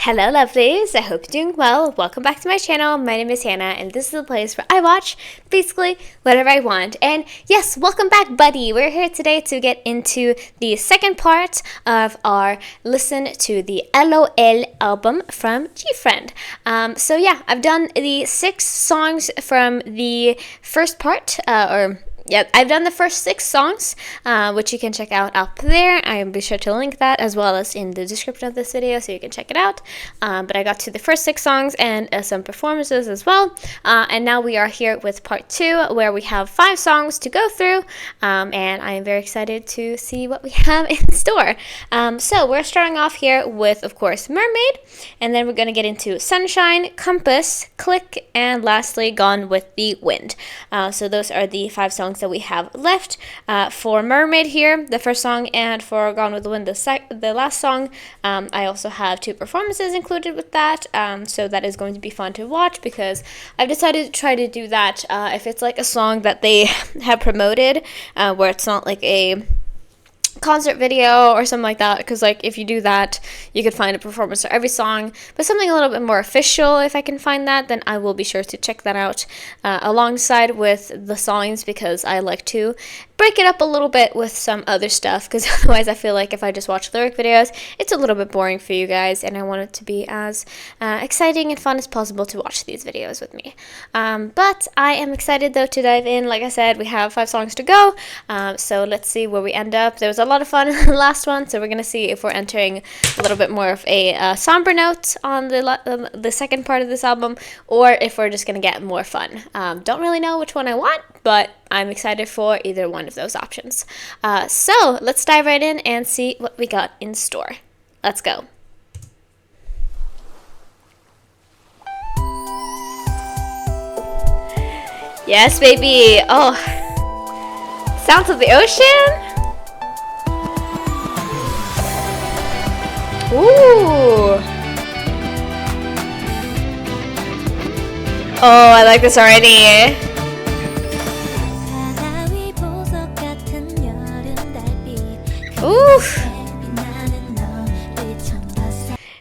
Hello lovelies, I hope you're doing well. Welcome back to my channel. My name is Hannah and this is the place where I watch basically whatever I want. And yes, welcome back buddy. We're here today to get into the second part of our listen to the LOL album from GFriend. So yeah, I've done the 6 songs from the first part, I've done the first 6 songs, which you can check out up there. I will be sure to link that as well as in the description of this video so you can check it out. But I got to the first 6 songs and some performances as well. And now we are here with part 2 where we have 5 songs to go through. And I am very excited to see what we have in store. So we're starting off here with, of course, Mermaid. And then we're going to get into Sunshine, Compass, Click, and lastly, Gone with the Wind. So those are the 5 songs that we have left. For Mermaid here, the first song, and for Gone with the Wind, the last song. I also have 2 performances included with that, so that is going to be fun to watch because I've decided to try to do that if it's like a song that they have promoted, where it's not like a concert video or something like that, because like if you do that you could find a performance for every song, but something a little bit more official, if I can find that, then I will be sure to check that out alongside with the songs, because I like to break it up a little bit with some other stuff, because otherwise I feel like if I just watch lyric videos it's a little bit boring for you guys, and I want it to be as exciting and fun as possible to watch these videos with me. But I am excited though to dive in. Like I said, we have 5 songs to go, so let's see where we end up. There was a lot of fun in the last one, so we're gonna see if we're entering a little bit more of a somber note on the second part of this album, or if we're just gonna get more fun. Don't really know which one I want, but I'm excited for either one of those options. So let's dive right in and see what we got in store. Let's go. Yes, baby. Oh, sounds of the ocean. Ooh. Oh, I like this already. Ooh.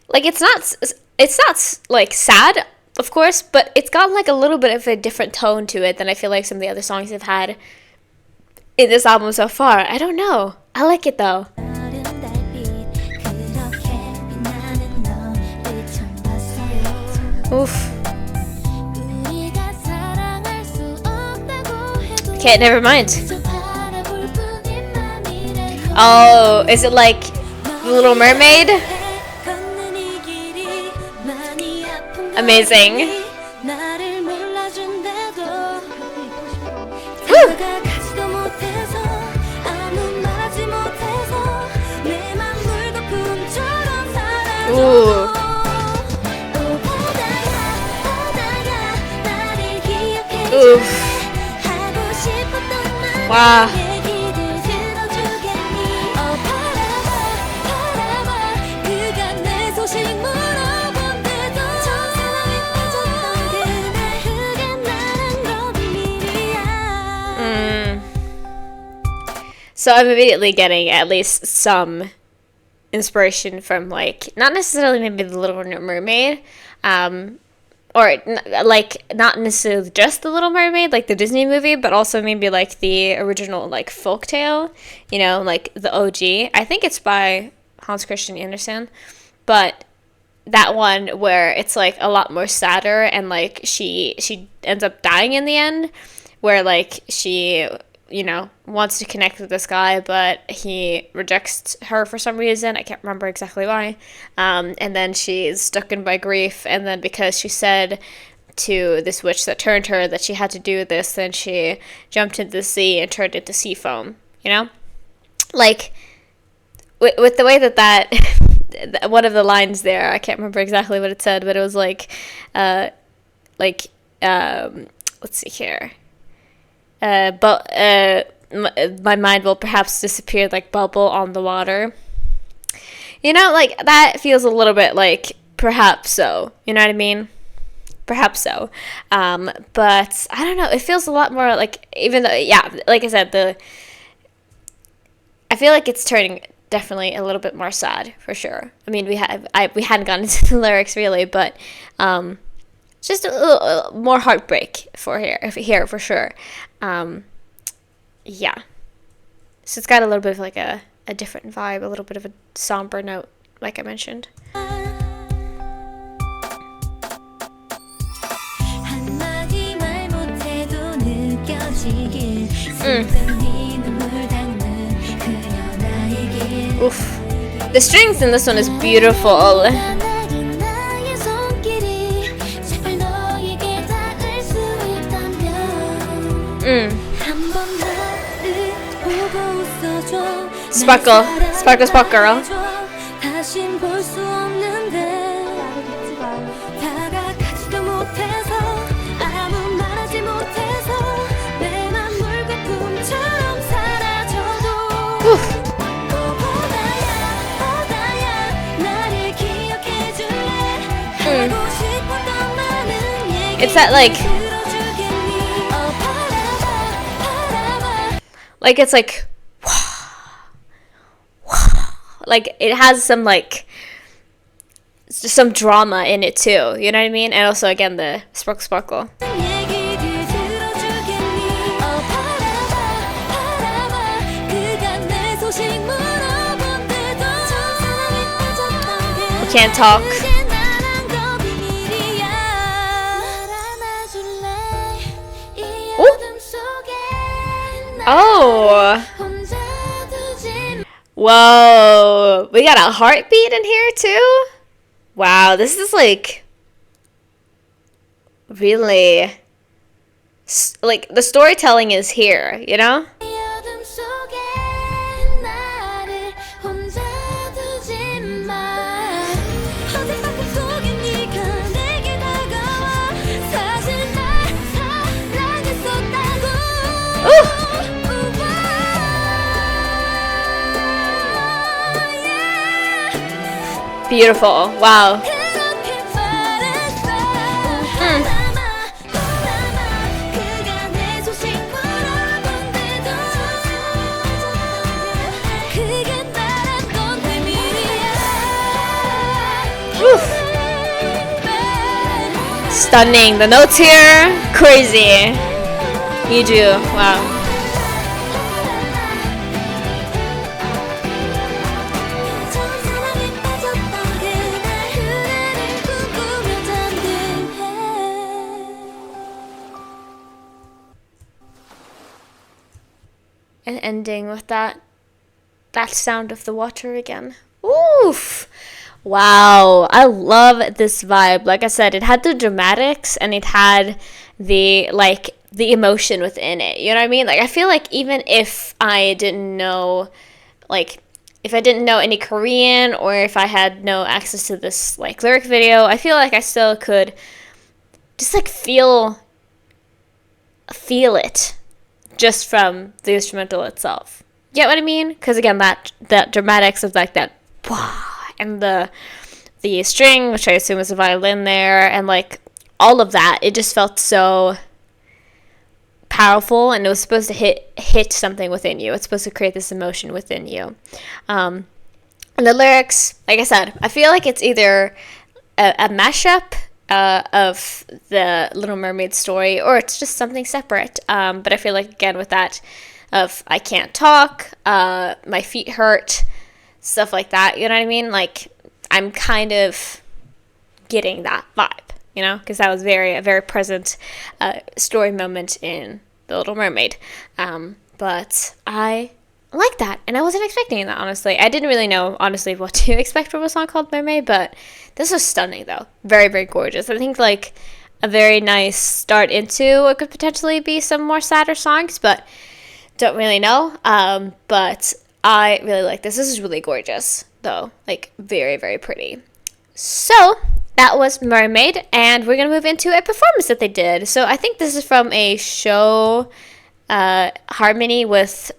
Like it's not like sad, of course, but it's got like a little bit of a different tone to it than I feel like some of the other songs have had in this album so far. I don't know. I like it though. Oof. Okay, never mind. Oh, is it like The Little Mermaid? Amazing. Woo! Ooh. Oof. Wow. So I'm immediately getting at least some inspiration from, like, not necessarily maybe The Little Mermaid, or like not necessarily just The Little Mermaid, like the Disney movie, but also maybe like the original like folktale, you know, like the OG. I think it's by Hans Christian Andersen, but that one where it's like a lot more sadder, and like she ends up dying in the end, where like she, you know, wants to connect with this guy, but he rejects her for some reason. I can't remember exactly why. And then she's stuck in by grief, and then because she said to this witch that turned her that she had to do this, then she jumped into the sea and turned into sea foam, you know? Like, with the way that one of the lines there, I can't remember exactly what it said, but it was like, let's see here. My mind will perhaps disappear like bubble on the water. You know, like that feels a little bit like perhaps so. You know what I mean? Perhaps so. But I don't know. It feels a lot more like, even though, yeah, like I said, I feel like it's turning definitely a little bit more sad for sure. I mean, we hadn't gotten into the lyrics really, but just a little more heartbreak here for sure. Yeah. So it's got a little bit of like a different vibe, a little bit of a somber note, like I mentioned. Oof. The strings in this one is beautiful. Sparkle, sparkle, sparkle, girl. It's that like it's like it has some some drama in it too, you know what I mean? And also again the sparkle sparkle. We can't talk. Oh. Whoa. We got a heartbeat in here too? Wow, this is like really like the storytelling is here, you know? Beautiful. Wow. Stunning. The notes here, crazy. You do. Wow. And ending with that sound of the water again. Oof. Wow. I love this vibe. Like I said, it had the dramatics and it had the emotion within it. You know what I mean? Like I feel like even if I didn't know if I didn't know any Korean or if I had no access to this lyric video, I feel like I still could just feel it. Just from the instrumental itself. You get what I mean? Because again, that dramatics of that and the string, which I assume is a violin there, and all of that, it just felt so powerful, and it was supposed to hit something within you. It's supposed to create this emotion within you. And the lyrics, like I said, I feel like it's either a mashup of the Little Mermaid story, or it's just something separate. But I feel like, again, with that of I can't talk, my feet hurt, stuff like that, you know what I mean? I'm kind of getting that vibe, you know, because that was a very present story moment in The Little Mermaid. But I like that, and I wasn't expecting that, honestly. I didn't really know, honestly, what to expect from a song called Mermaid, but this was stunning, though. Very, very gorgeous. I think, a very nice start into what could potentially be some more sadder songs, but don't really know. But I really like this. This is really gorgeous, though. Very, very pretty. So, that was Mermaid, and we're going to move into a performance that they did. So, I think this is from a show, Harmony with...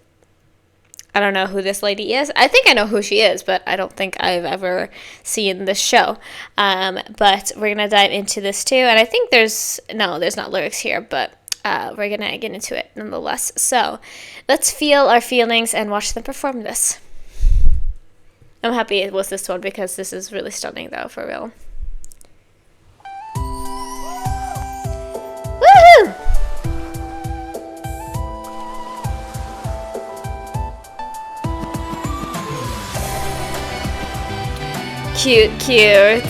I don't know who this lady is. I think I know who she is, but I don't think I've ever seen this show. But we're going to dive into this too. And I think there's not lyrics here, but we're going to get into it nonetheless. So let's feel our feelings and watch them perform this. I'm happy it was this one because this is really stunning though, for real. Woohoo! Cute, cute.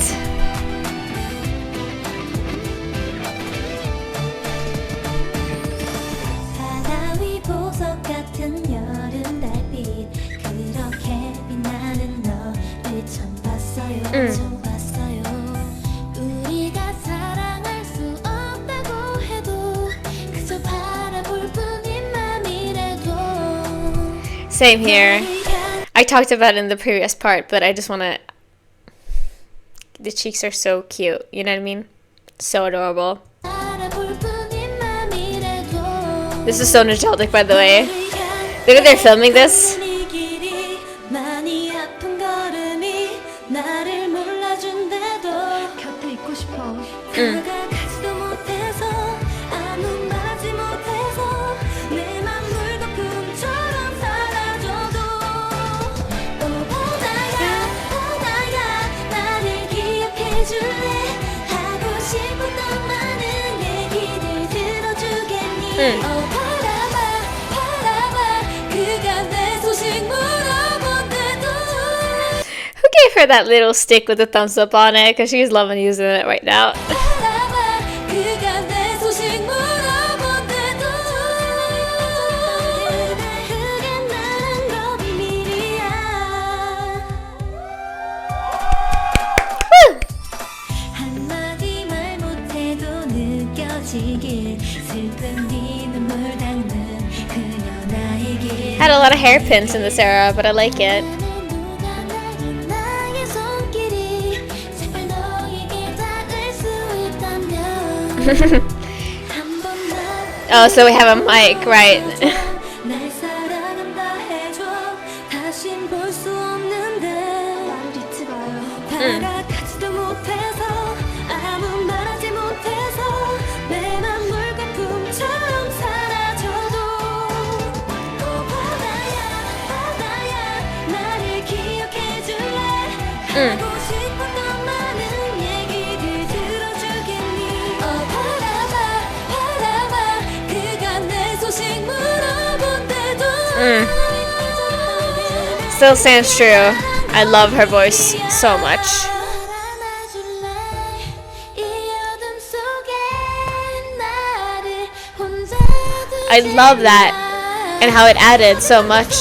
Same here. I talked about it in the previous part, but I just want to... The cheeks are so cute, you know what I mean? So adorable. This is so nostalgic, by the way. Look at they're filming this. Who gave her that little stick with the thumbs up on it? Because she's loving using it right now. Had a lot of hairpins in this era, but I like it. Oh, so we have a mic, right? Still stands true. I love her voice so much. I love that and how it added so much.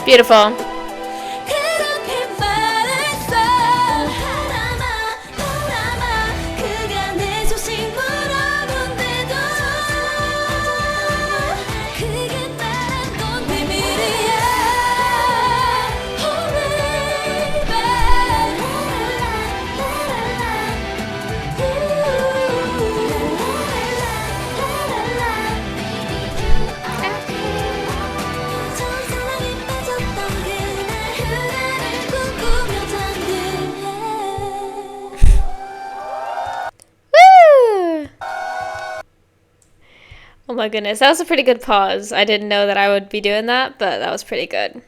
Beautiful. Oh my goodness, that was a pretty good pause. I didn't know that I would be doing that, but that was pretty good.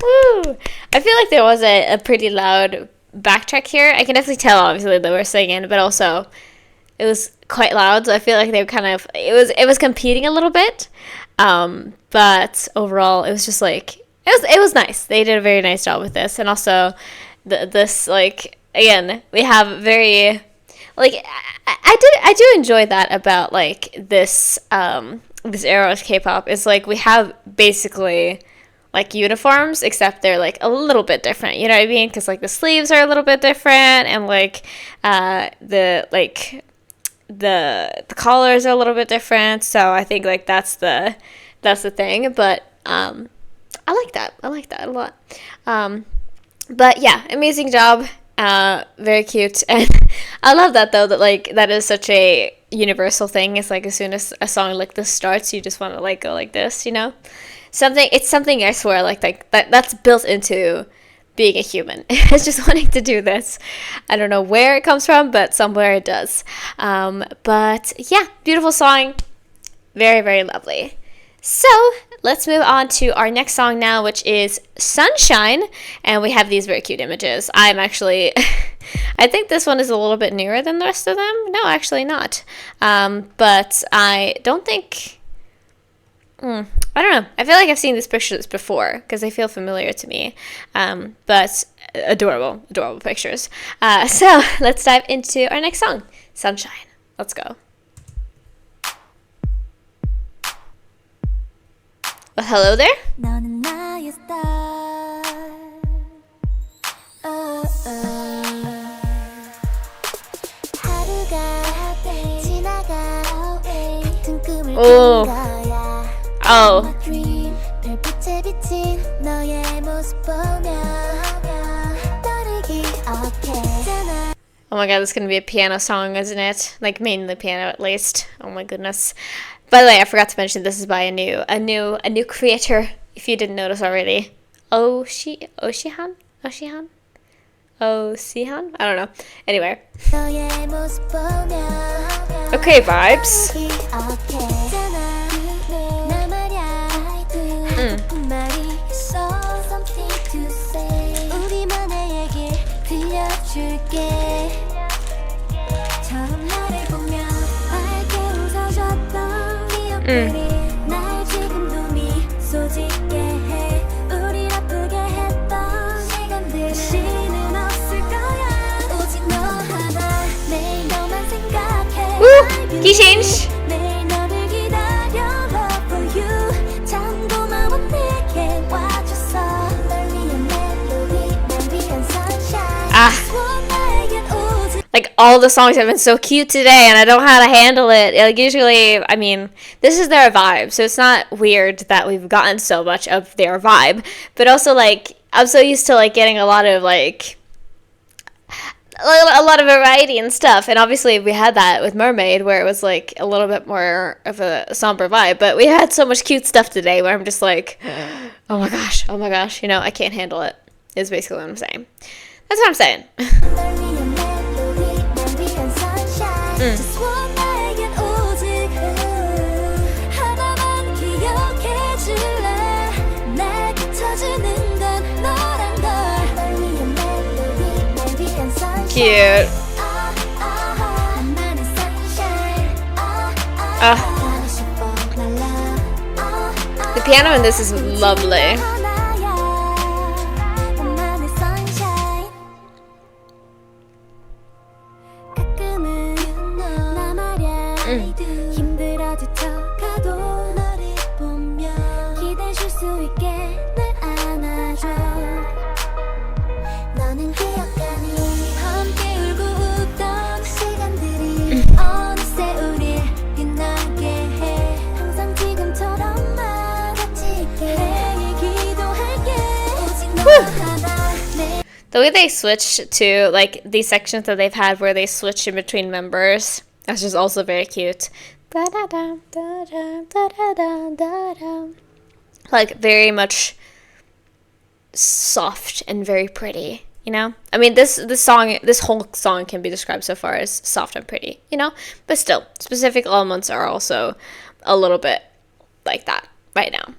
Woo! I feel like there was a pretty loud backtrack here. I can definitely tell, obviously, that we're singing, but also it was quite loud, so I feel like they were kind of... It was competing a little bit, but overall, it was just like... It was nice. They did a very nice job with this, and also this, like, again, we have very... Like, I do enjoy that about, like, this this era of K-pop. It's like we have basically, like, uniforms, except they're, like, a little bit different. You know what I mean? Because, like, the sleeves are a little bit different, and, like, the collars are a little bit different. So I think, like, that's the thing. But I like that. I like that a lot. But yeah, amazing job. Very cute. And I love that though, that like that is such a universal thing. It's like as soon as a song like this starts, you just want to like go like this, you know? It's something I swear like that's built into being a human. It's just wanting to do this. I don't know where it comes from, but somewhere it does. But yeah, beautiful song. Very, very lovely. So let's move on to our next song now, which is Sunshine. And we have these very cute images. I'm actually, I think this one is a little bit newer than the rest of them. No, actually not. But I don't think, I don't know. I feel like I've seen these pictures before because they feel familiar to me. But adorable, adorable pictures. So let's dive into our next song, Sunshine. Let's go. Well, hello there. Oh. Oh. Oh my god, this is gonna be a piano song, isn't it? Like mainly piano at least. Oh my goodness. By the way, I forgot to mention this is by a new creator, if you didn't notice already. Oshihan? I don't know. Anyway. Okay, vibes. Woo! Key change! Like, all the songs have been so cute today, and I don't know how to handle it. Like, usually, I mean, this is their vibe, so it's not weird that we've gotten so much of their vibe. But also, like, I'm so used to, like, getting a lot of, like, a lot of variety and stuff. And obviously, we had that with Mermaid, where it was, like, a little bit more of a somber vibe. But we had so much cute stuff today, where I'm just like, oh my gosh, you know, I can't handle it, is basically what I'm saying. That's what I'm saying. Cute. The piano in this is lovely. The way they switch to, like, these sections that they've had where they switch in between members, that's just also very cute. Like, very much soft and very pretty, you know? I mean, this whole song can be described so far as soft and pretty, you know? But still, specific elements are also a little bit like that right now.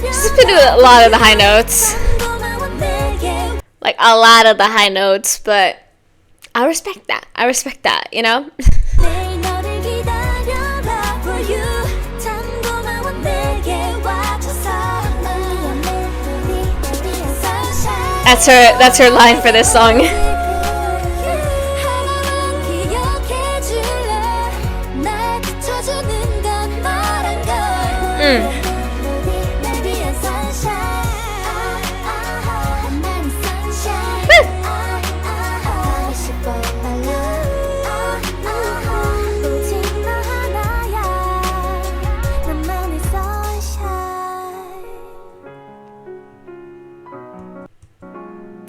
Just to do a lot of the high notes, like a lot of the high notes, but I respect that, you know. That's her line for this song.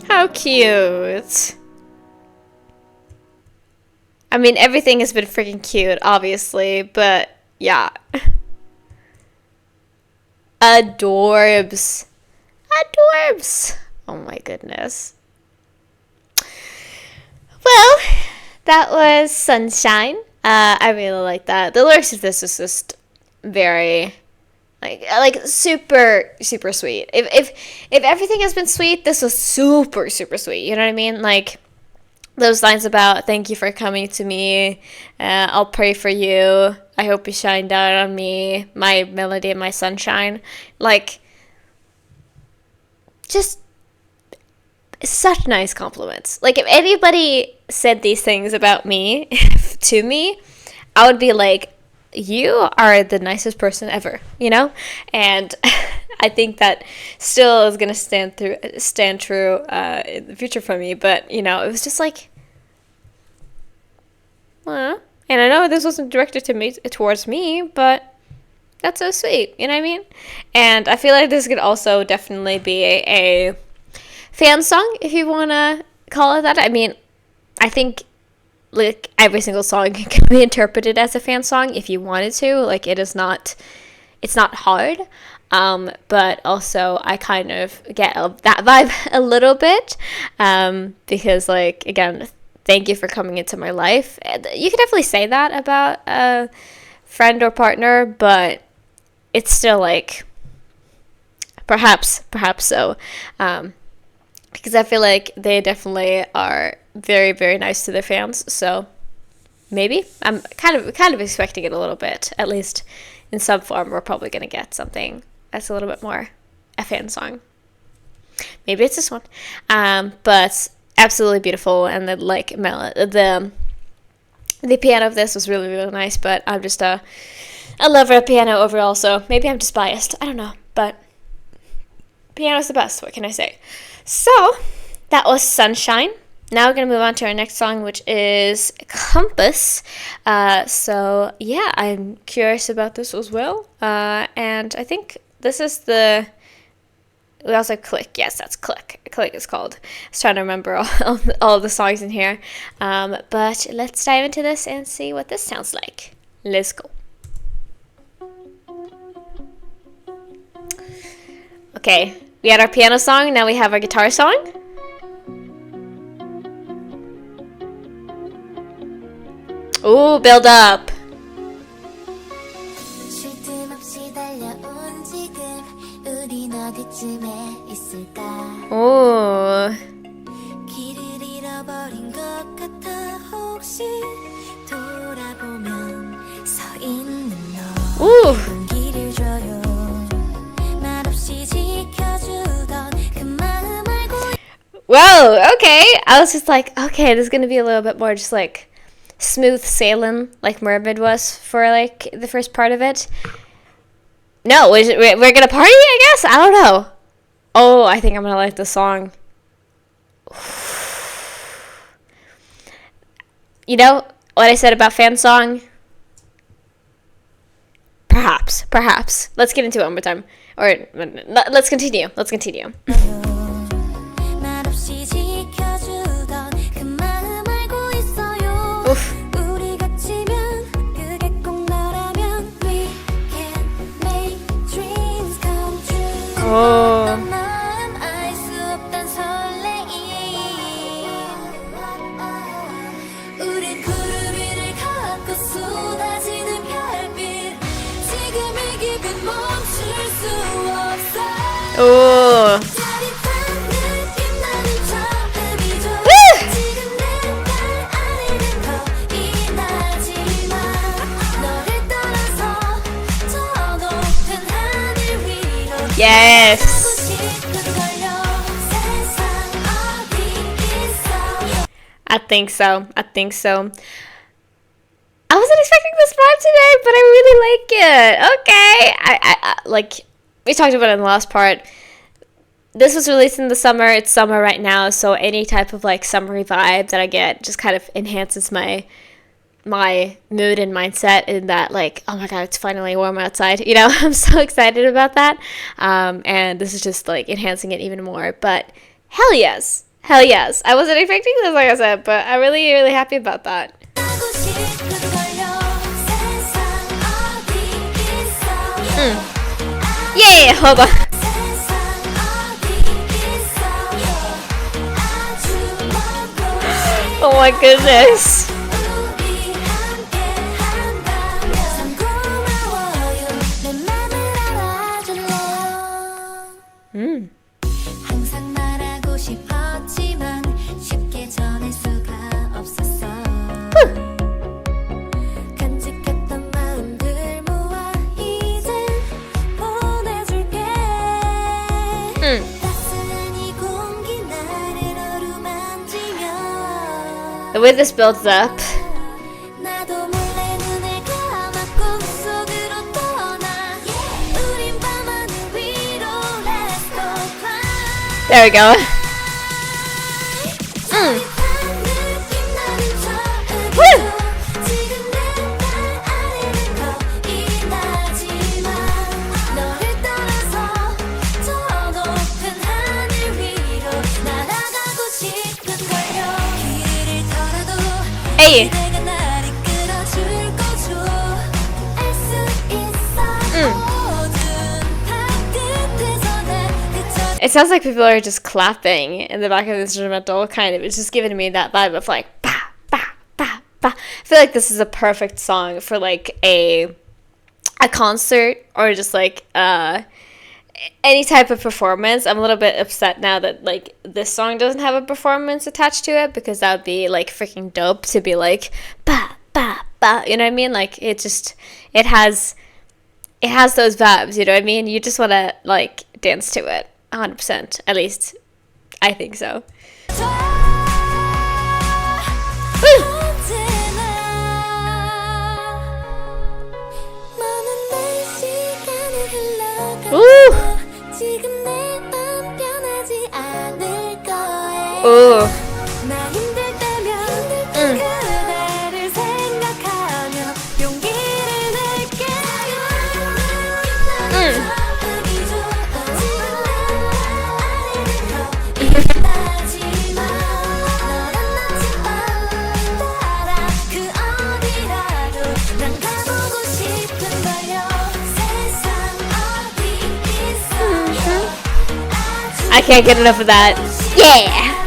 How cute. I mean, everything has been freaking cute, obviously, but yeah. Adorbs. Adorbs. Oh my goodness. Well, that was Sunshine. I really like that. The lyrics of this is just very like super sweet. If everything has been sweet, this was super sweet. You know what I mean? Like those lines about thank you for coming to me, I'll pray for you, I hope you shine down on me, my melody and my sunshine. Like just such nice compliments. Like if anybody said these things about me to me, I would be like, you are the nicest person ever, you know? And I think that still is going to stand true in the future for me. But, you know, it was just like, well, and I know this wasn't directed towards me, but that's so sweet, you know what I mean? And I feel like this could also definitely be a fan song, if you want to call it that. I mean, I think like every single song can be interpreted as a fan song if you wanted to. Like it's not hard, but also I kind of get that vibe a little bit, because like again, thank you for coming into my life. You could definitely say that about a friend or partner, but it's still like perhaps so, because I feel like they definitely are very, very nice to their fans. So maybe I'm kind of expecting it a little bit, at least in some form. We're probably going to get something that's a little bit more a fan song. Maybe it's this one. But absolutely beautiful. And the piano of this was really, really nice. But I'm just a lover of piano overall. So maybe I'm just biased. I don't know. But piano's the best. What can I say? So that was Sunshine. Now we're going to move on to our next song, which is Compass. So yeah, I'm curious about this as well. And I think this is we also Click. Yes, that's Click. Click is called. I was trying to remember all the songs in here. But let's dive into this and see what this sounds like. Let's go. Okay, we had our piano song. Now we have our guitar song. Ooh, build up. Ooh. Ooh. Whoa, okay. I was just like, okay, this is going to be a little bit more just like smooth sailing like Mermaid was for like the first part of it. No, we're gonna party, I guess? I don't know. Oh, I think I'm gonna like this song. You know what I said about fan song? Perhaps. Let's get into it one more time. Or let's continue. Oof. Oh. Oh. Yes. I think so. I think so. I wasn't expecting this vibe today, but I really like it. Okay. I like, we talked about it in the last part. This was released in the summer. It's summer right now, so any type of like summery vibe that I get just kind of enhances my mood and mindset, in that like, oh my god, it's finally warm outside, you know. I'm so excited about that, and this is just like enhancing it even more. But hell yes, I wasn't expecting this, like I said, but I'm really, really happy about that. Yeah, hold on. Oh my goodness. The way this builds up. There we go. Woo! Hey! It sounds like people are just clapping in the back of the instrumental, kind of. It's just giving me that vibe of like, bah, bah, bah, bah. I feel like this is a perfect song for like a concert, or just like any type of performance. I'm a little bit upset now that like this song doesn't have a performance attached to it, because that would be like freaking dope to be like, bah, bah, bah. You know what I mean? Like it has those vibes, you know what I mean? You just want to like dance to it. 100%, at least I think so. Ooh. Ooh. I can't get enough of that. Yeah!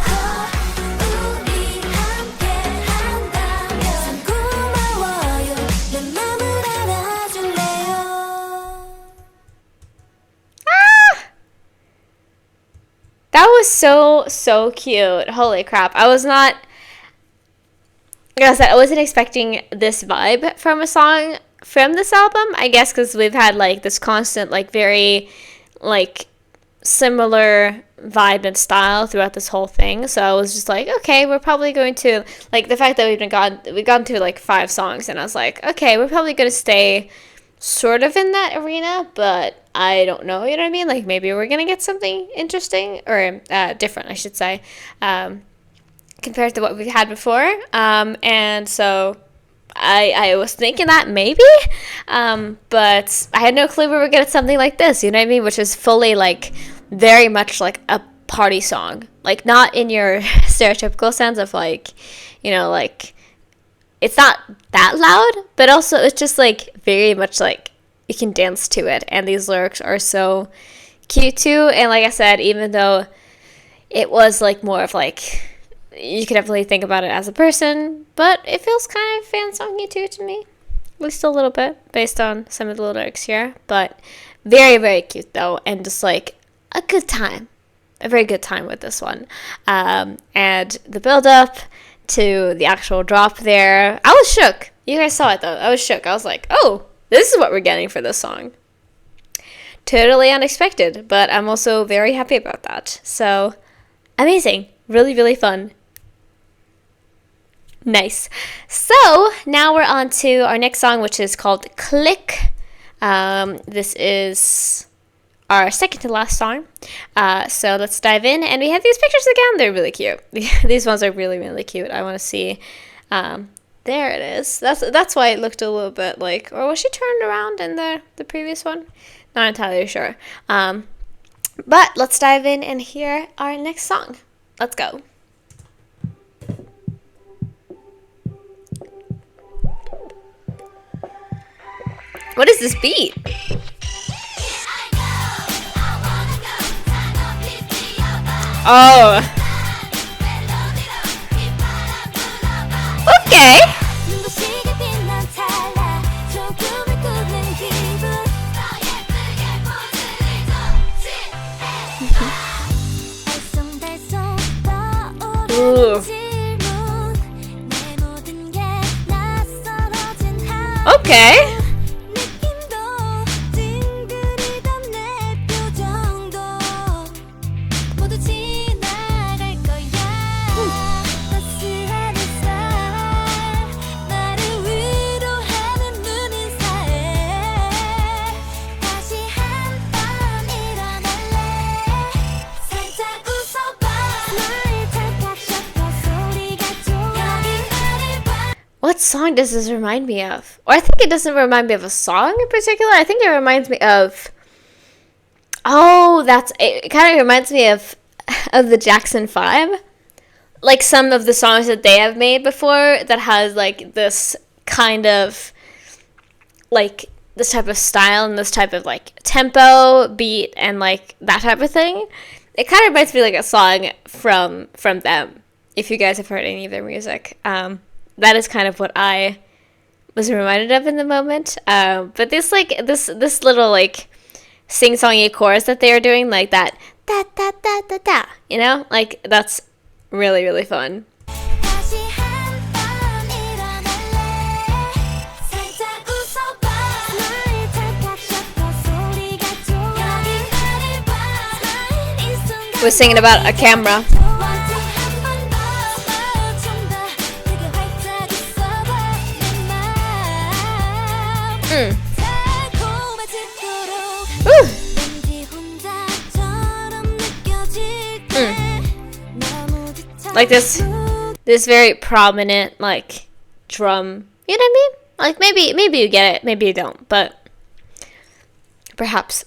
That was so cute. Holy crap. I was not, like I said, I wasn't expecting this vibe from a song from this album. I guess because we've had like this constant, like very like similar vibe and style throughout this whole thing. So I was just like, okay, we're probably going to, like, the fact that we've gone through like 5 songs, and I was like, okay, we're probably going to stay sort of in that arena, but I don't know, you know what I mean? Like maybe we're going to get something interesting, or different, I should say, compared to what we've had before. And so I was thinking that maybe, but I had no clue we were going to get something like this, you know what I mean? Which is fully like very much like a party song, like not in your stereotypical sense of like, you know, like it's not that loud, but also it's just like very much like you can dance to it, and these lyrics are so cute too. And like I said, even though it was like more of like, you could definitely think about it as a person, but it feels kind of fan-songy too to me, at least a little bit based on some of the lyrics here. But very, very cute though, and just like a good time, a very good time with this one. And the build up to the actual drop there, I was shook. You guys saw it though. I was shook. I was like, oh, this is what we're getting for this song. Totally unexpected, but I'm also very happy about that. So amazing. Really, really fun. Nice. So now we're on to our next song, which is called Click. This is our second to last song. So let's dive in. And we have these pictures again. They're really cute. These ones are really, really cute. I want to see. There it is. That's why it looked a little bit like, or was she turned around in the previous one? Not entirely sure. But let's dive in and hear our next song. Let's go. What is this beat? Oh. Okay. Ooh. Okay. What song does this remind me of? Or I think it doesn't remind me of a song in particular. I think it reminds me of... Oh, it kind of reminds me of the Jackson 5. Like some of the songs that they have made before that has like this kind of... like this type of style and this type of like tempo, beat, and like that type of thing. It kind of reminds me like a song from them. If you guys have heard any of their music. That is kind of what I was reminded of in the moment. But this little like sing-songy chorus that they are doing, like that da da da da da, you know, like that's really, really fun. We're singing about a camera. Like this very prominent like drum. You know what I mean? Like maybe you get it, maybe you don't, but perhaps.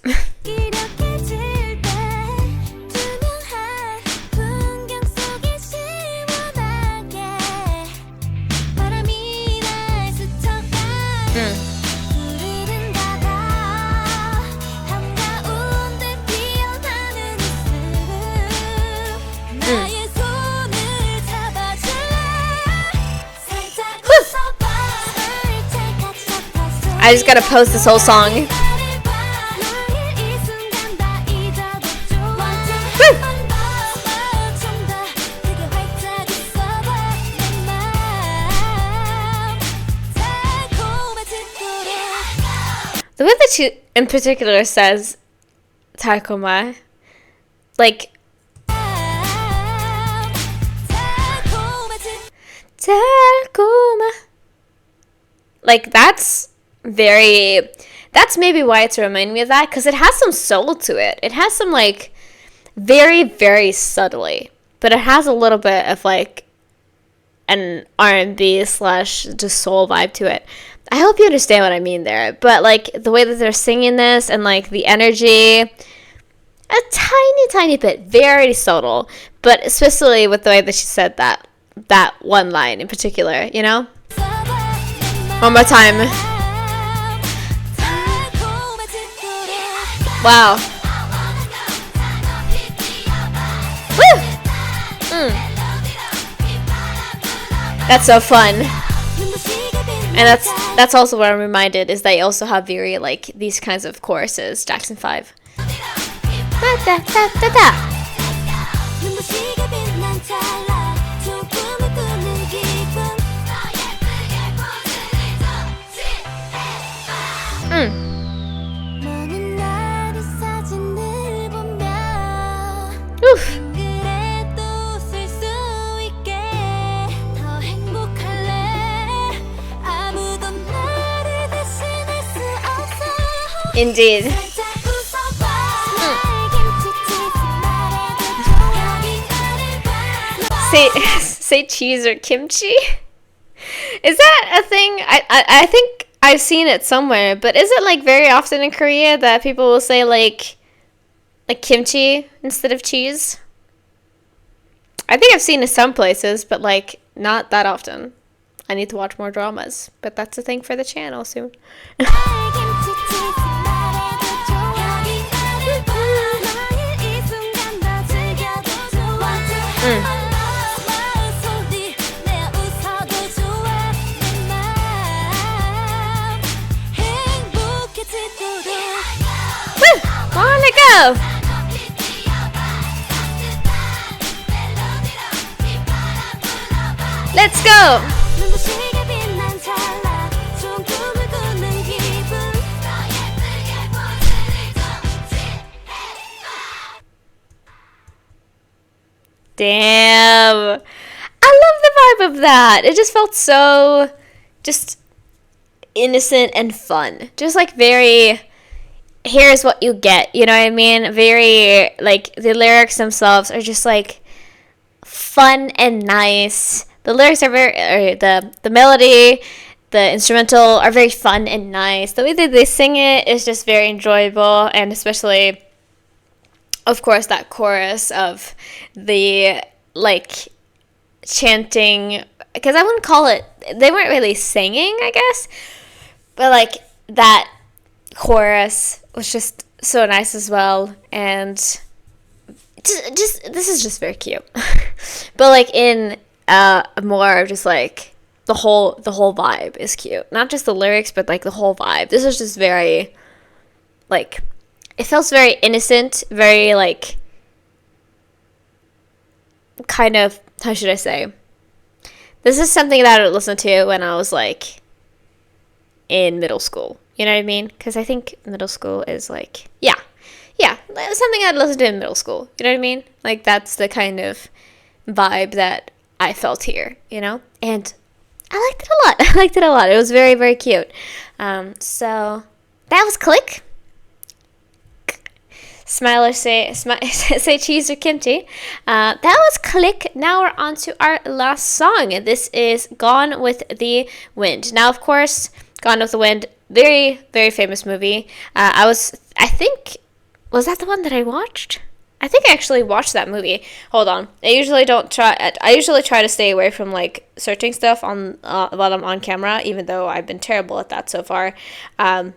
I just gotta post this whole song. The way that she, in particular, says 달콤해, like 달콤해, like that's maybe why it's reminding me of that, because it has some soul to it. It has some like very, very subtly, but it has a little bit of like an R&B / just soul vibe to it. I hope you understand what I mean there. But like the way that they're singing this and like the energy, a tiny bit, very subtle, but especially with the way that she said that one line in particular, you know? One more time. Wow. Woo! That's so fun. And that's also what I'm reminded, is they also have very like these kinds of choruses, Jackson 5. Oof. Indeed. Say cheese or kimchi? Is that a thing? I think I've seen it somewhere, but is it like very often in Korea that people will say like kimchi instead of cheese? I think I've seen it some places, but like not that often. I need to watch more dramas, but that's a thing for the channel soon. Come on, let go! Let's go! Damn! I love the vibe of that. It just felt so just innocent and fun. Just like very, here's what you get, you know what I mean? Very, like, the lyrics themselves are just like fun and nice. The lyrics are very, the melody, the instrumental are very fun and nice. The way that they sing it is just very enjoyable, and especially, of course, that chorus of the, like, chanting, because I wouldn't call it, they weren't really singing, I guess, but, like, that chorus was just so nice as well, and just this is just very cute. But, like, in more of just, like, the whole vibe is cute. Not just the lyrics, but, like, the whole vibe. This is just very, like, it feels very innocent, very, like, kind of, how should I say? This is something that I would listen to when I was, like, in middle school. You know what I mean? Because I think middle school is, like, yeah, something I'd listen to in middle school. You know what I mean? Like, that's the kind of vibe that I felt here, you know? And I liked it a lot. It was very, very cute. So, that was Click. Smile or say cheese or kimchi. That was Click. Now we're on to our last song. This is Gone with the Wind. Now, of course, Gone with the Wind, very, very famous movie. I think, was that the one that I watched? I think I actually watched that movie. Hold on. I usually try to stay away from, like, searching stuff on while I'm on camera, even though I've been terrible at that so far. Let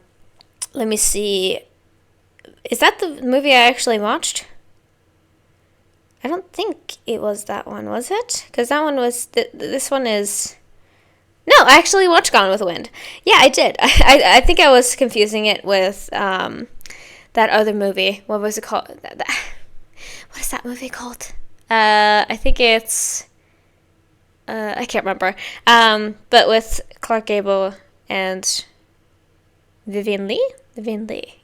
me see. Is that the movie I actually watched? I don't think it was that one, was it? Because that one was, this one is, no, I actually watched Gone with the Wind. Yeah, I did. I think I was confusing it with that other movie. What was it called? What is that movie called? I think it's, I can't remember. But with Clark Gable and Vivian Lee?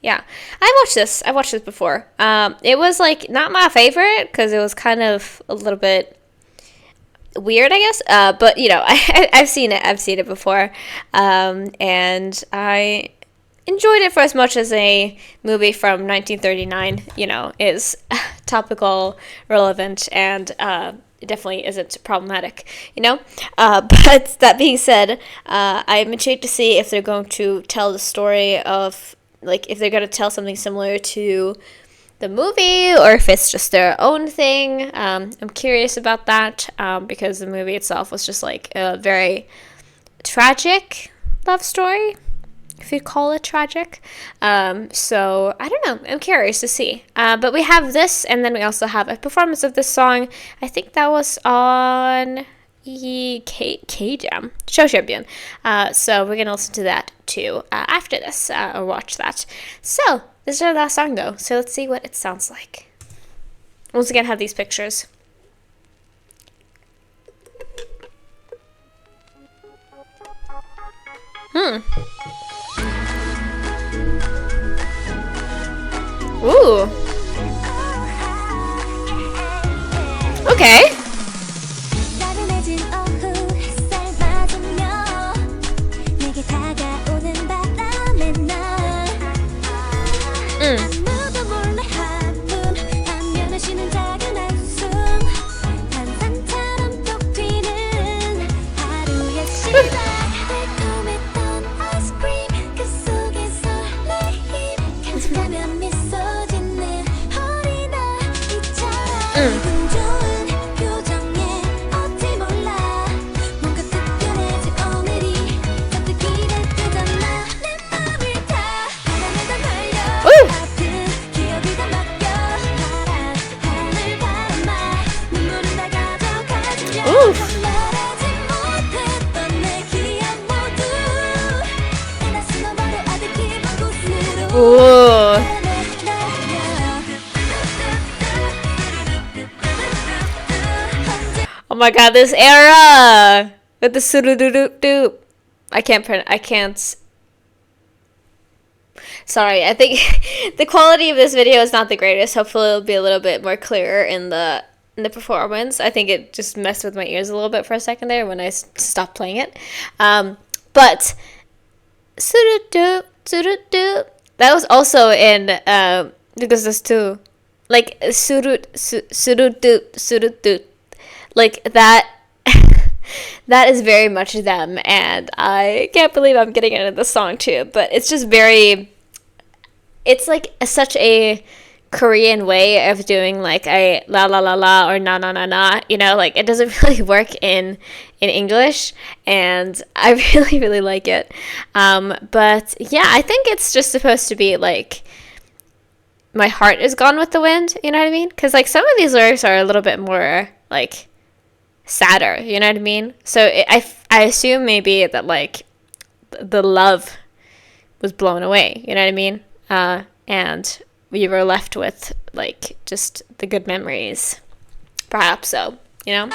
Yeah. I watched this before. It was, like, not my favorite, because it was kind of a little bit weird, I guess. But, you know, I've seen it before. And I enjoyed it for as much as a movie from 1939, you know, is topical, relevant, and it definitely isn't problematic, you know? But that being said, I'm intrigued to see if they're going to tell the story of, like, if they're going to tell something similar to the movie, or if it's just their own thing. I'm curious about that, because the movie itself was just, like, a very tragic love story, if you call it tragic. So, I don't know. I'm curious to see. But we have this, and then we also have a performance of this song. I think that was on K-Jam, SHOWCHAMPION. So we're going to listen to that too after this, or watch that. So, this is our last song though, so let's see what it sounds like. Once again, have these pictures. Ooh. Okay. Ooh. Oh my god, this era with the suru-doo-doo-doo. I can't. Sorry, I think the quality of this video is not the greatest. Hopefully it'll be a little bit more clearer in the performance. I think it just messed with my ears a little bit for a second there when I stopped playing it. But suru-doo, suru-doo. That was also in because there's two, like suru-doo, suru-doo. Like that. That is very much them, and I can't believe I'm getting into this song too. But it's just very. It's like such a Korean way of doing like a la la la la or na na na na. You know, like it doesn't really work in English, and I really really like it. But yeah, I think it's just supposed to be like my heart is gone with the wind. You know what I mean? Because like some of these lyrics are a little bit more like sadder, you know what I mean? So I assume maybe that like the love was blown away, you know what I mean? And we were left with like just the good memories, perhaps so, you know?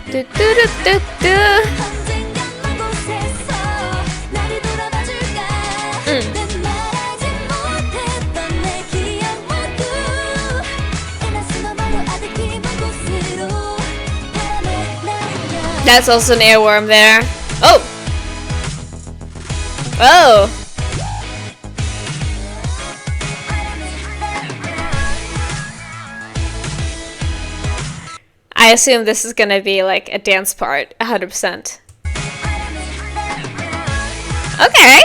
Do, do, do, do, do. That's also an earworm there. Oh! Oh! I assume this is gonna be like a dance part, 100%. Okay.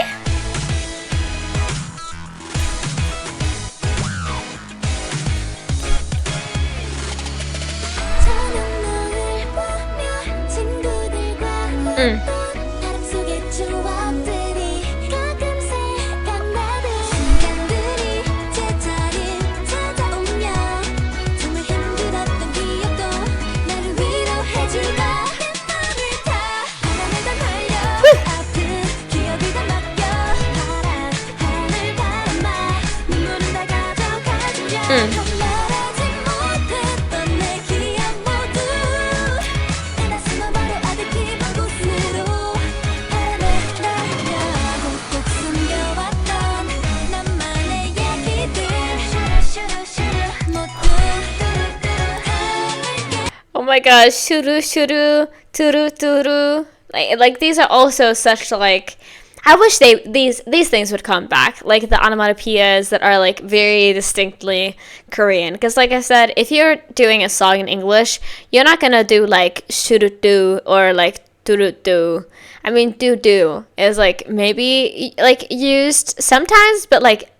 Oh my gosh, shuru shuru, turu turu. Like these are also such like, I wish these things would come back, like the onomatopoeias that are like very distinctly Korean. Because like I said, if you're doing a song in English, you're not gonna do like shuru do or like turu do. I mean, do is like maybe like used sometimes, but like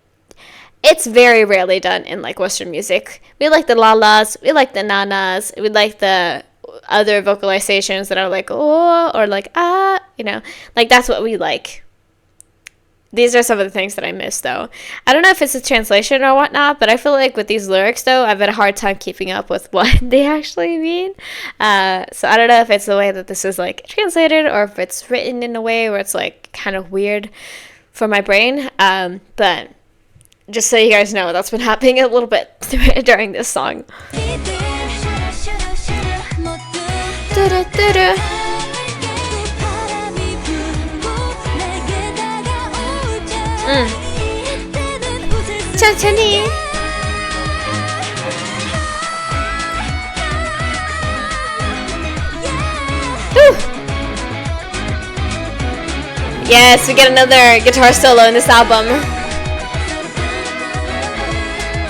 it's very rarely done in like Western music. We like the la-las, we like the na-nas, we like the other vocalizations that are like oh or like ah, you know, like that's what we like. These are some of the things that I miss though. I don't know if it's a translation or whatnot, but I feel like with these lyrics though, I've had a hard time keeping up with what they actually mean. So I don't know if it's the way that this is like translated or if it's written in a way where it's like kind of weird for my brain. But just so you guys know, that's been happening a little bit during this song. 천천히. Yes, we get another guitar solo in this album.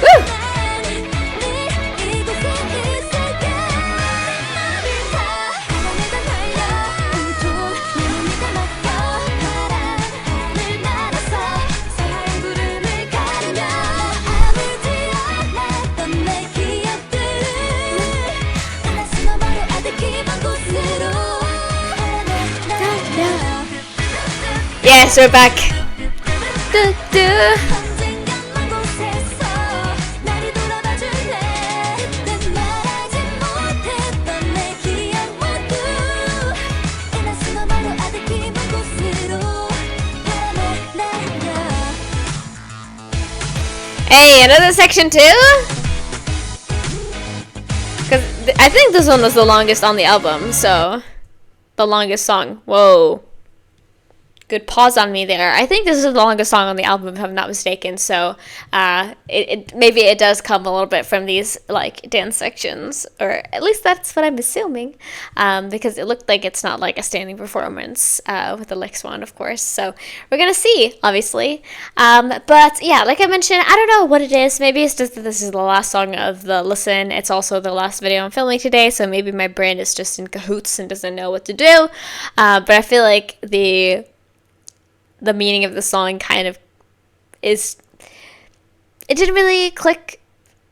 Woo! Yes, we're back. Hey, another section too? Because I think this one was the longest on the album, so the longest song. Whoa. Good pause on me there. I think this is the longest song on the album, if I'm not mistaken. So maybe it does come a little bit from these like dance sections, or at least that's what I'm assuming, because it looked like it's not like a standing performance with the next one, of course. So we're gonna see, obviously. But yeah, like I mentioned, I don't know what it is. Maybe it's just that this is the last song of the listen. It's also the last video I'm filming today, so maybe my brain is just in cahoots and doesn't know what to do. But I feel like the meaning of the song kind of is, it didn't really click,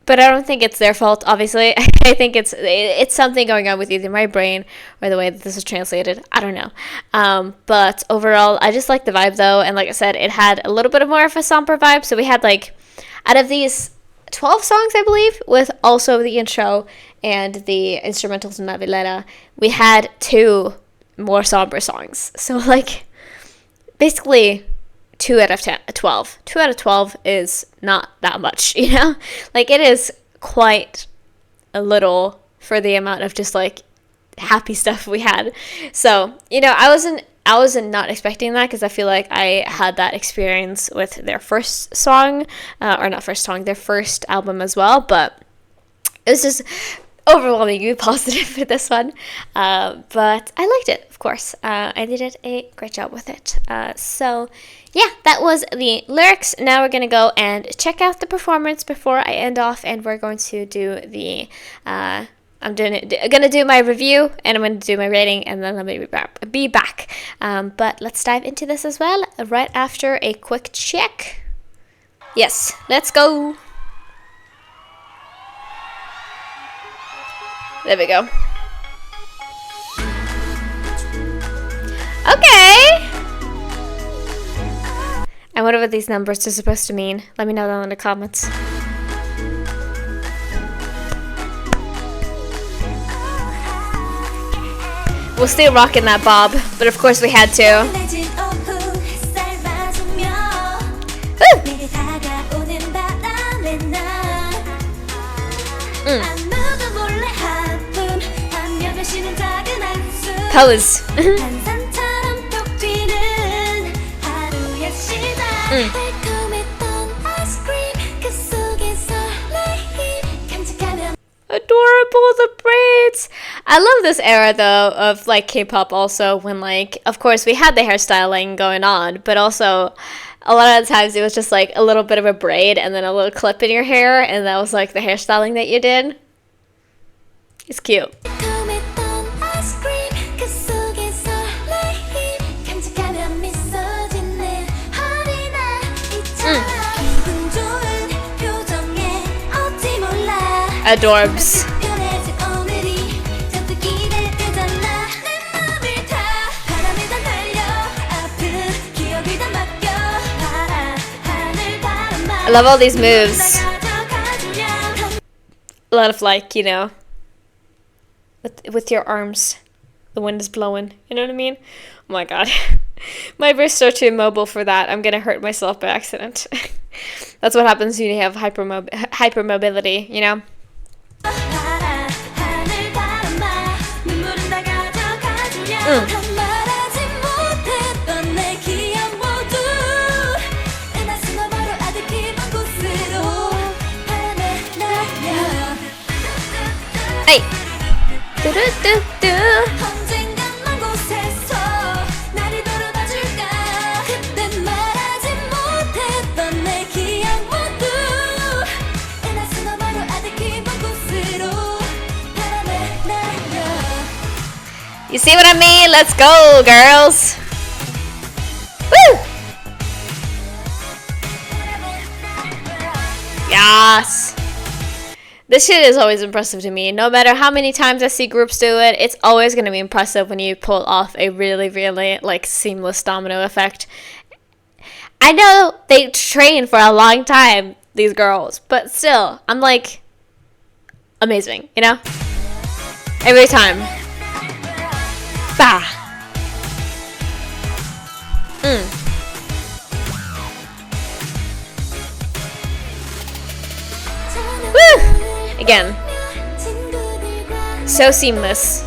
but I don't think it's their fault, obviously. I think it's something going on with either my brain or the way that this is translated. I don't know. But overall, I just like the vibe though, and like I said, it had a little bit of more of a somber vibe. So we had like, out of these 12 songs, I believe, with also the intro and the instrumentals in Navilera, we had 2 more somber songs. So like, basically 2 out of 12. 2 out of 12 is not that much, you know? Like, it is quite a little for the amount of just like happy stuff we had. So, you know, I wasn't not expecting that, because I feel like I had that experience with their first song, or not first song, their first album as well, but it was just overwhelmingly positive for this one, but I liked it, of course. I did a great job with it. So yeah, that was the lyrics. Now we're gonna go and check out the performance before I end off, and we're going to do the I'm gonna do my review, and I'm gonna do my rating, and then I'll be back. But let's dive into this as well right after a quick check. Yes, let's go. There we go. Okay. I wonder what these numbers are supposed to mean. Let me know down in the comments. We're still rocking that bob, but of course we had to. Pose. Adorable, the braids. I love this era though of like K-pop also, when like, of course we had the hairstyling going on, but also a lot of the times it was just like a little bit of a braid and then a little clip in your hair, and that was like the hairstyling that you did. It's cute. Adorbs. I love all these moves. A lot of like, you know, with your arms, the wind is blowing. You know what I mean? Oh my god. My wrists are too mobile for that. I'm gonna hurt myself by accident. That's what happens when you have hypermobility, you know? You see what I mean? Let's go, girls. Woo! Yes. This shit is always impressive to me. No matter how many times I see groups do it, it's always going to be impressive when you pull off a really, really, like, seamless domino effect. I know they train for a long time, these girls, but still, I'm like, amazing, you know? Every time. Bah! Woo! Again. So seamless.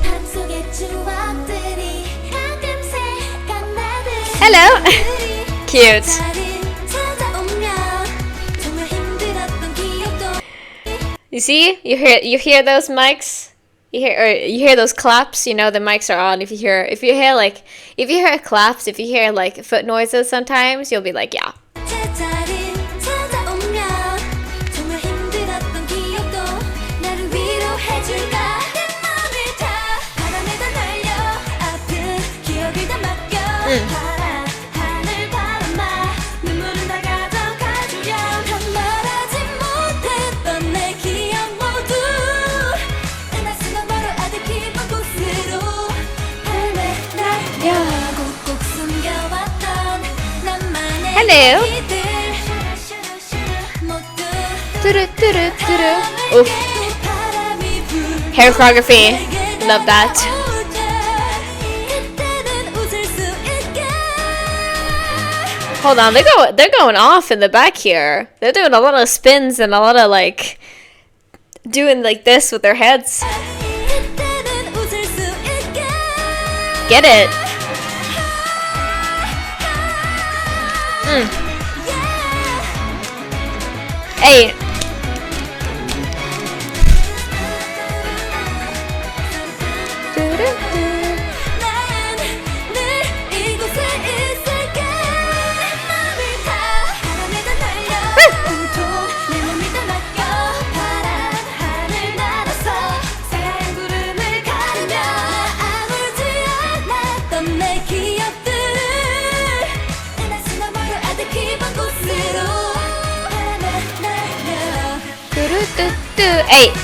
Hello! Cute. You see? You hear those mics? You hear those claps, you know the mics are on. If you hear claps, if you hear like foot noises sometimes, you'll be like, yeah. Hello. Oof. Hair choreography. Love that. Hold on, they're going off in the back here. They're doing a lot of spins and a lot of like doing like this with their heads. Get it. Hey. Hey.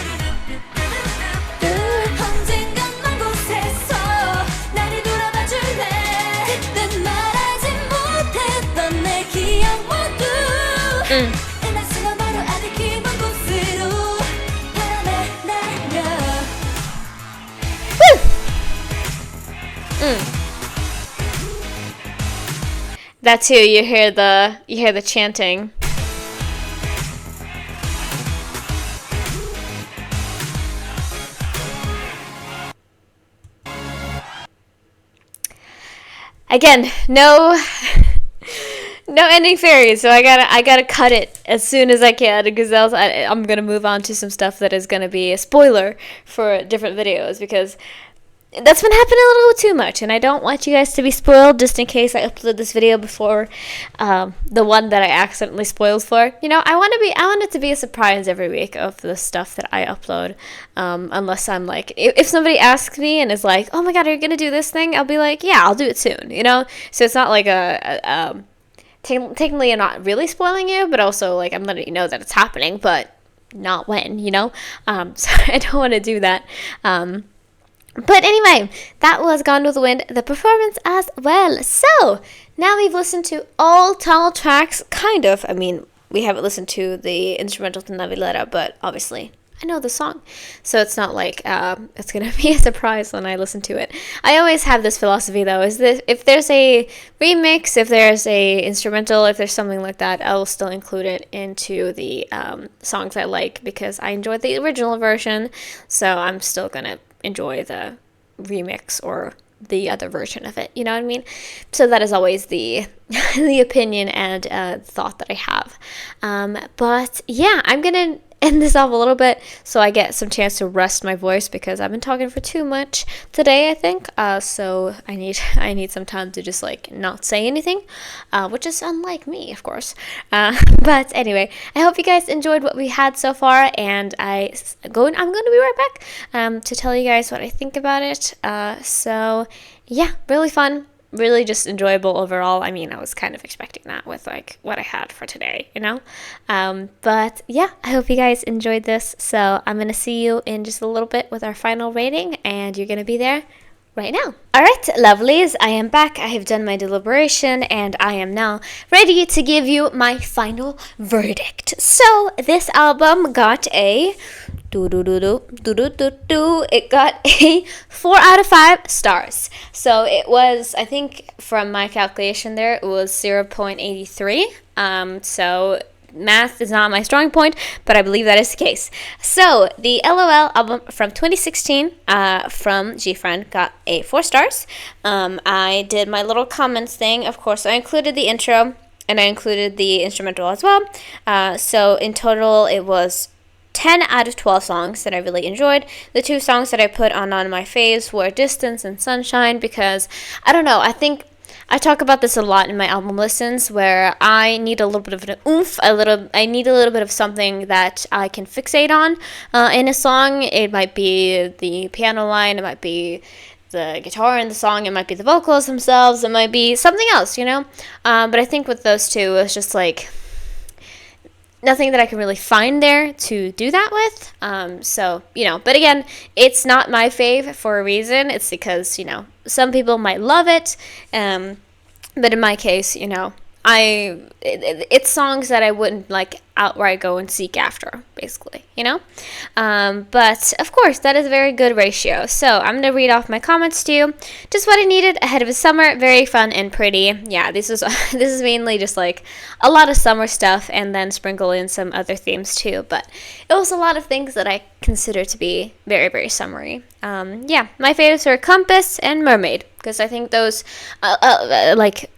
That too, you hear the chanting. Again, no ending fairies, so I gotta cut it as soon as I can, because else I'm gonna move on to some stuff that is gonna be a spoiler for different videos, because that's been happening a little too much, and I don't want you guys to be spoiled just in case I upload this video before the one that I accidentally spoiled for. You know, I want it to be a surprise every week of the stuff that I upload, unless I'm like, if somebody asks me and is like, oh my god, are you gonna do this thing? I'll be like, yeah, I'll do it soon, you know? So it's not like technically I'm not really spoiling you, but also like I'm letting you know that it's happening, but not when, you know? So I don't want to do that. But anyway, that was Gone with the Wind, the performance as well. So, now we've listened to all 12 tracks, kind of. I mean, we haven't listened to the instrumental to Navilera, but obviously, I know the song. So it's not like it's going to be a surprise when I listen to it. I always have this philosophy, though, is that if there's a remix, if there's a instrumental, if there's something like that, I will still include it into the songs I like, because I enjoyed the original version, so I'm still going to enjoy the remix or the other version of it, you know what I mean? So that is always the the opinion and thought that I have. But yeah, I'm gonna end this off a little bit so I get some chance to rest my voice, because I've been talking for too much today, I think. So I need some time to just like not say anything, which is unlike me, of course. But anyway, I hope you guys enjoyed what we had so far, and I'm going to be right back to tell you guys what I think about it. So yeah, really fun. Really just enjoyable overall. I mean, I was kind of expecting that with like what I had for today, you know? But yeah, I hope you guys enjoyed this. So I'm going to see you in just a little bit with our final rating, and you're going to be there right now. Alright, lovelies, I am back. I have done my deliberation, and I am now ready to give you my final verdict. So this album got a it got a 4 out of 5 stars. So it was, I think from my calculation there, it was 0.83. So math is not my strong point, but I believe that is the case. So the LOL album from 2016 from GFriend got a 4 stars. I did my little comments thing. Of course, I included the intro, and I included the instrumental as well. So in total, it was 10 out of 12 songs that I really enjoyed. The 2 songs that I put on my faves were Distance and Sunshine, because, I don't know, I think I talk about this a lot in my album listens, where I need a little bit of an oomph, I need a little bit of something that I can fixate on in a song. It might be the piano line, it might be the guitar in the song, it might be the vocals themselves, it might be something else, you know? But I think with those two, it's just like nothing that I can really find there to do that with. So, you know, but again, it's not my fave for a reason. It's because, you know, some people might love it. But in my case, you know, it's songs that I wouldn't like outright go and seek after, basically, you know? But of course, that is a very good ratio. So I'm going to read off my comments to you. Just what I needed ahead of the summer. Very fun and pretty. Yeah, this is mainly just like a lot of summer stuff, and then sprinkle in some other themes too. But it was a lot of things that I consider to be very, very summery. Yeah, my favorites are Compass and Mermaid, because I think those, like,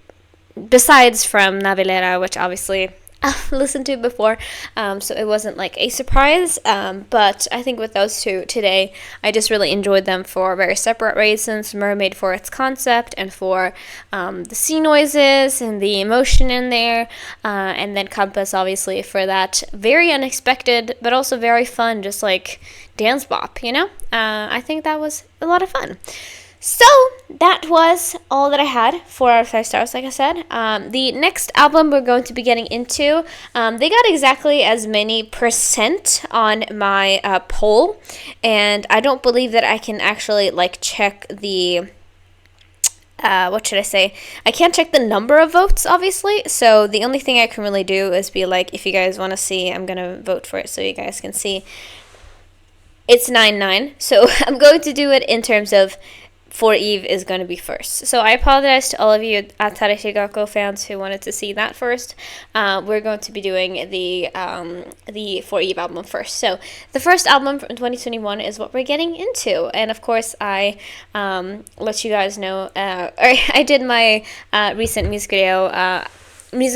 besides from Navilera, which obviously I've listened to before, so it wasn't like a surprise, but I think with those two today, I just really enjoyed them for very separate reasons. Mermaid for its concept, and for the sea noises and the emotion in there, and then Compass obviously for that very unexpected but also very fun, just like dance bop, you know? I think that was a lot of fun. So that was all that I had, 4 out of 5 stars, like I said. The next album we're going to be getting into, they got exactly as many % on my poll, and I don't believe that I can actually like check the what should I say? I can't check the number of votes, obviously, so the only thing I can really do is be like, if you guys want to see, I'm gonna vote for it so you guys can see. It's 9-9, so I'm going to do it in terms of For Eve is going to be first. So I apologize to all of you Atare Shigako fans who wanted to see that first. We're going to be doing the For Eve album first. So the first album from 2021 is what we're getting into. And of course, I let you guys know, I did my recent music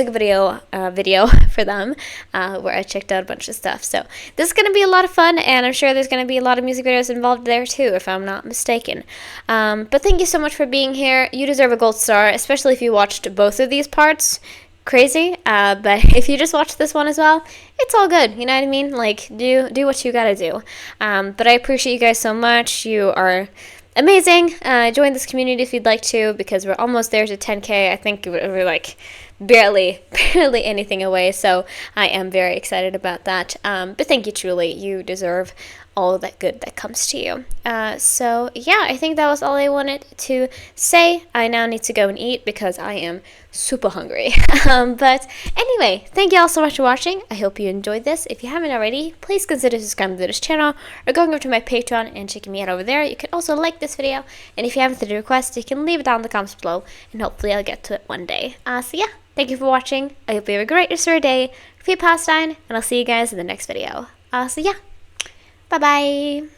video for them, where I checked out a bunch of stuff. So this is going to be a lot of fun, and I'm sure there's going to be a lot of music videos involved there too, if I'm not mistaken. But thank you so much for being here. You deserve a gold star, especially if you watched both of these parts. Crazy, but if you just watched this one as well, it's all good, you know what I mean? Like, do what you gotta do. But I appreciate you guys so much. You are amazing. Join this community if you'd like to, because we're almost there to 10K. I think we're like barely anything away, so I am very excited about that. But thank you, truly. You deserve all that good that comes to you. So yeah, I think that was all I wanted to say. I now need to go and eat because I am super hungry. But anyway, thank you all so much for watching. I hope you enjoyed this. If you haven't already, please consider subscribing to this channel or going over to my Patreon and checking me out over there. You can also like this video, and if you have any requests, you can leave it down in the comments below, and hopefully I'll get to it one day. So yeah, thank you for watching. I hope you have a great rest of your day. Happy pastime, and I'll see you guys in the next video. So yeah, bye bye.